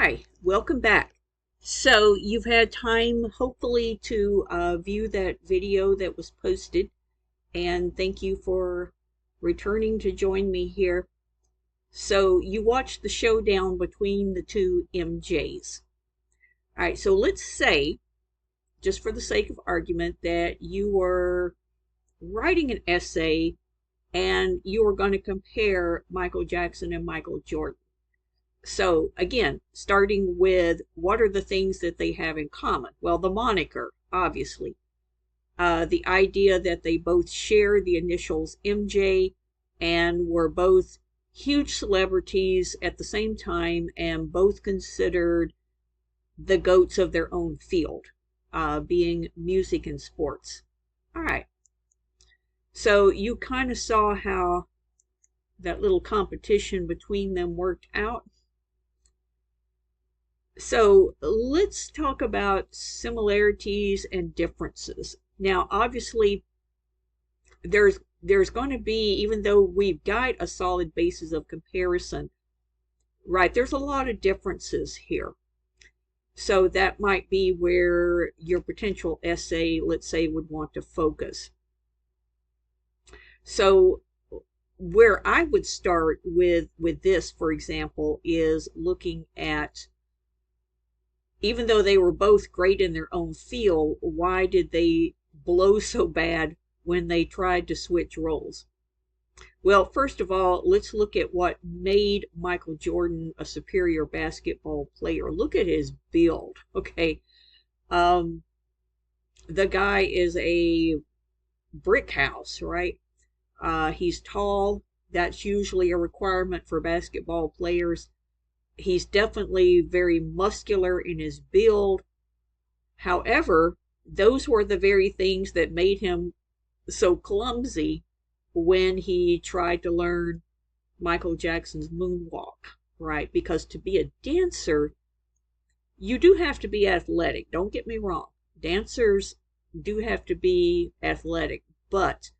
Hi, welcome back. So you've had time, hopefully, to view that video that was posted, and thank you for returning to join me here. So you watched the showdown between the two MJs. All right, so let's say, just for the sake of argument, that you were writing an essay and you were going to compare Michael Jackson and Michael Jordan. So again, starting with what are the things that they have in common? Well, the moniker, obviously. The idea that they both share the initials MJ and were both huge celebrities at the same time and both considered the goats of their own field, being music and sports. All right. So you kind of saw how that little competition between them worked out. So let's talk about similarities and differences. Now, obviously, there's going to be, even though we've got a solid basis of comparison, right, there's a lot of differences here. So that might be where your potential essay, let's say, would want to focus. So where I would start with this, for example, is looking at, even though they were both great in their own field, why did they blow so bad when they tried to switch roles? Well, first of all, let's look at what made Michael Jordan a superior basketball player. Look at his build. Okay. The guy is a brick house, right? He's tall. That's usually a requirement for basketball players. He's definitely very muscular in his build. However, those were the very things that made him so clumsy when he tried to learn Michael Jackson's moonwalk, right? Because to be a dancer, you do have to be athletic. Don't get me wrong. Dancers do have to be athletic, but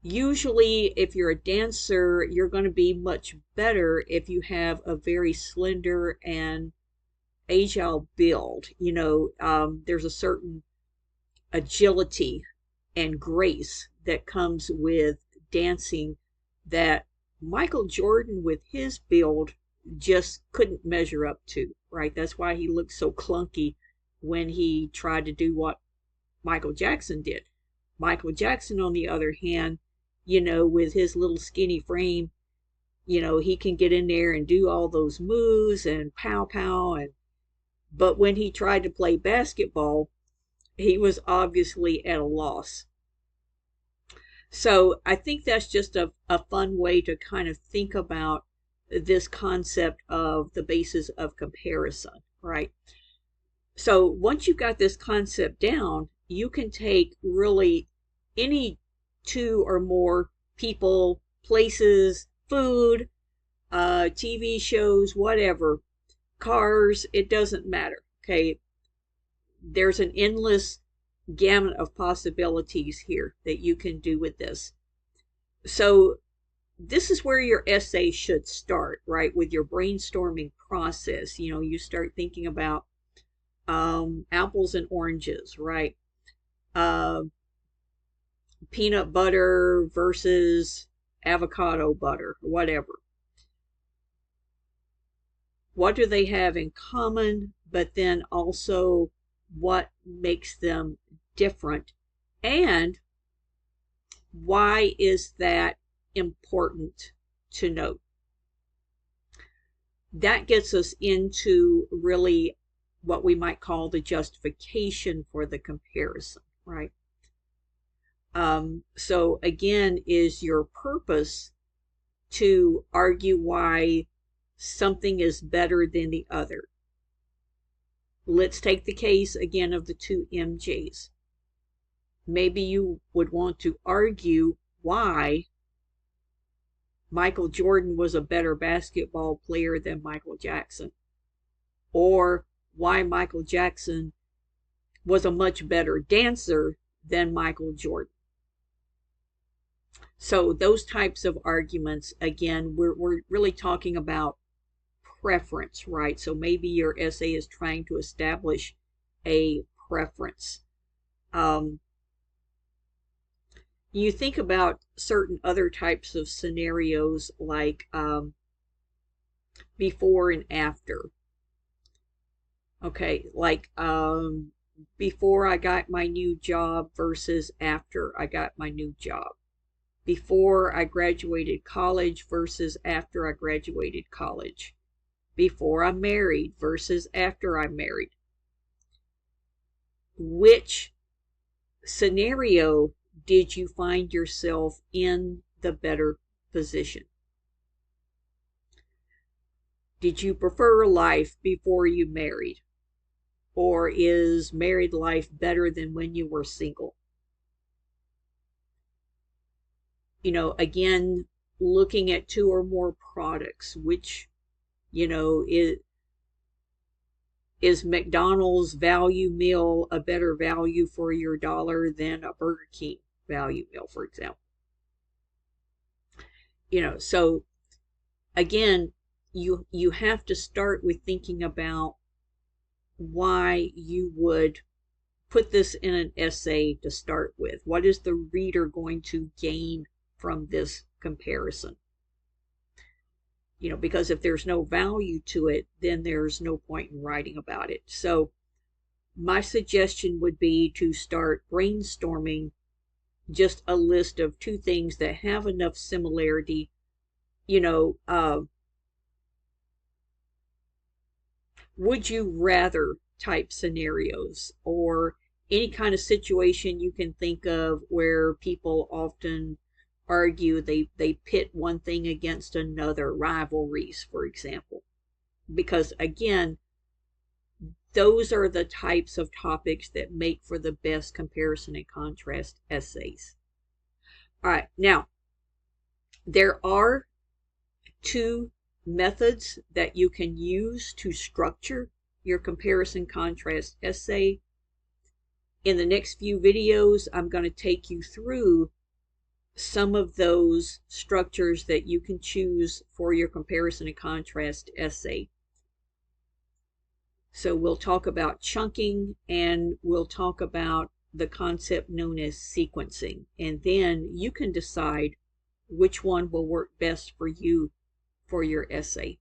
usually if you're a dancer, you're going to be much better if you have a very slender and agile build. There's a certain agility and grace that comes with dancing that Michael Jordan, with his build, just couldn't measure up to, right? That's why he looked so clunky when he tried to do what Michael Jackson did. Michael Jackson, on the other hand, with his little skinny frame, he can get in there and do all those moves and pow pow. But when he tried to play basketball, he was obviously at a loss. So I think that's just a fun way to kind of think about this concept of the basis of comparison, right? So once you've got this concept down, you can take really any two or more people, places, food, TV shows, whatever, cars, it doesn't matter. Okay. There's an endless gamut of possibilities here that you can do with this. So this is where your essay should start, right? With your brainstorming process. You start thinking about apples and oranges, right? Peanut butter versus avocado butter, whatever. What do they have in common? But then also, what makes them different? And why is that important to note? That gets us into really what we might call the justification for the comparison, right? So again, is your purpose to argue why something is better than the other? Let's take the case again of the two MJs. Maybe you would want to argue why Michael Jordan was a better basketball player than Michael Jackson, or why Michael Jackson was a much better dancer than Michael Jordan. So those types of arguments, again, we're really talking about preference, right? So maybe your essay is trying to establish a preference. You think about certain other types of scenarios like before and after. Okay, like before I got my new job versus after I got my new job. Before I graduated college versus after I graduated college. Before I married versus after I married. Which scenario did you find yourself in the better position? Did you prefer life before you married? Or is married life better than when you were single? Again, looking at two or more products, which, is McDonald's value meal a better value for your dollar than a Burger King value meal, for example? So again, you have to start with thinking about why you would put this in an essay to start with. What is the reader going to gain from this comparison? Because if there's no value to it, then there's no point in writing about it. So my suggestion would be to start brainstorming just a list of two things that have enough similarity. Would you rather type scenarios, or any kind of situation you can think of where people often argue, they pit one thing against another, rivalries, for example. Because again, those are the types of topics that make for the best comparison and contrast essays. All right, now there are two methods that you can use to structure your comparison contrast essay. In the next few videos, I'm going to take you through some of those structures that you can choose for your comparison and contrast essay. So we'll talk about chunking, and we'll talk about the concept known as sequencing, and then you can decide which one will work best for you for your essay.